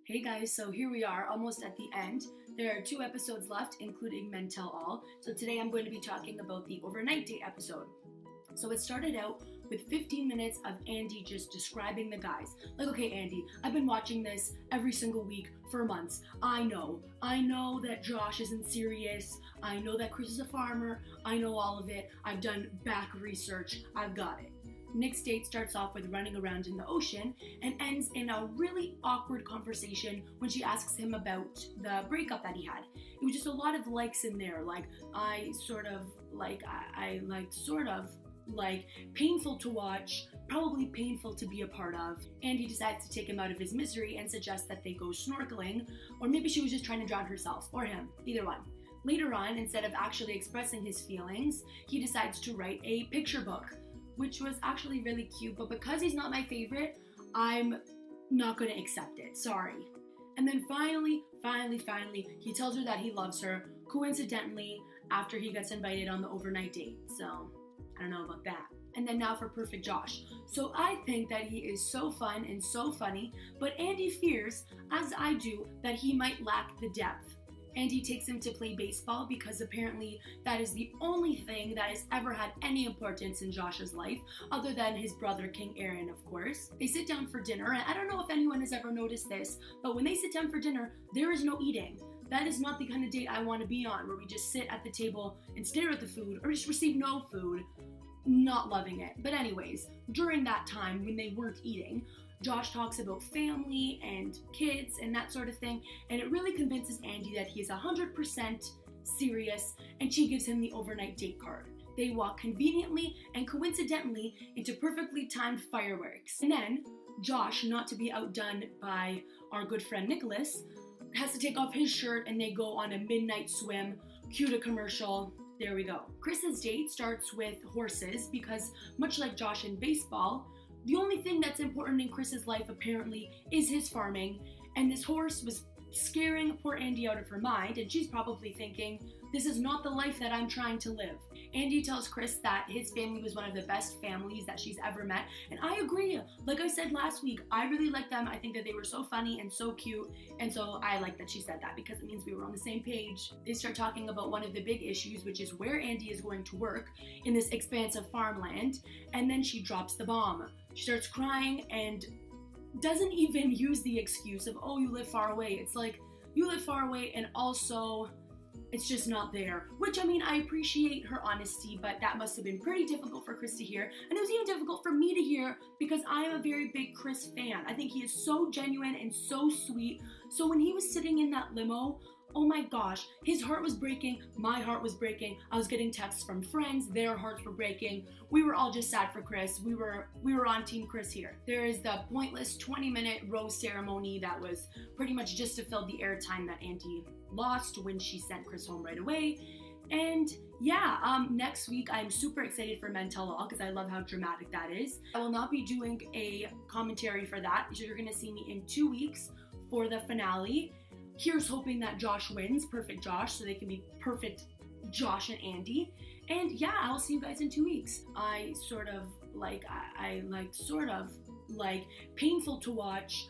Hey guys, so here we are, almost at the end. There are 2 episodes left, including Men Tell All. So today I'm going to be talking about the overnight date episode. So it started out with 15 minutes of Andy just describing the guys. Like, okay, Andy, I've been watching this every single week for months. I know that Josh isn't serious. I know that Chris is a farmer. I know all of it. I've done back research. I've got it. Nick's date starts off with running around in the ocean and ends in a really awkward conversation when she asks him about the breakup that he had. It was just a lot of likes in there, like painful to watch, probably painful to be a part of. Andy decides to take him out of his misery and suggests that they go snorkeling, or maybe she was just trying to drown herself, or him, either one. Later on, instead of actually expressing his feelings, he decides to write a picture book, which was actually really cute, but because he's not my favorite, I'm not gonna accept it, sorry. And then finally, he tells her that he loves her, coincidentally, after he gets invited on the overnight date, so I don't know about that. And then now for Perfect Josh. So I think that he is so fun and so funny, but Andy fears, as I do, that he might lack the depth. Andy takes him to play baseball because apparently that is the only thing that has ever had any importance in Josh's life, other than his brother King Aaron, of course. They sit down for dinner, and I don't know if anyone has ever noticed this, but when they sit down for dinner, there is no eating. That is not the kind of date I want to be on, where we just sit at the table and stare at the food, or just receive no food. Not loving it. But anyways, during that time when they weren't eating, Josh talks about family and kids and that sort of thing, and it really convinces Andy that he is 100% serious, and she gives him the overnight date card. They walk conveniently and coincidentally into perfectly timed fireworks. And then, Josh, not to be outdone by our good friend Nicholas, has to take off his shirt and they go on a midnight swim. Cue to commercial. There we go. Chris's date starts with horses because, much like Josh in baseball, the only thing that's important in Chris's life apparently is his farming, and this horse was scaring poor Andy out of her mind, and she's probably thinking, this is not the life that I'm trying to live. Andy tells Chris that his family was one of the best families that she's ever met, and I agree. Like I said last week, I really like them. I think that they were so funny and so cute, and so I like that she said that because it means we were on the same page. They start talking about one of the big issues, which is where Andy is going to work in this expansive farmland, and then she drops the bomb. She starts crying and doesn't even use the excuse of, oh, you live far away. It's like, you live far away and also it's just not there. Which, I mean, I appreciate her honesty, but that must have been pretty difficult for Chris to hear. And it was even difficult for me to hear because I am a very big Chris fan. I think he is so genuine and so sweet. So when he was sitting in that limo, oh my gosh, his heart was breaking, my heart was breaking. I was getting texts from friends, their hearts were breaking. We were all just sad for Chris. We were on Team Chris here. There is the pointless 20-minute rose ceremony that was pretty much just to fill the airtime that Andy lost when she sent Chris home right away. And yeah, next week I'm super excited for Men Tell All because I love how dramatic that is. I will not be doing a commentary for that, so you're gonna see me in 2 weeks for the finale. Here's hoping that Josh wins, Perfect Josh, so they can be perfect Josh and Andy. And yeah, I'll see you guys in 2 weeks. I painful to watch,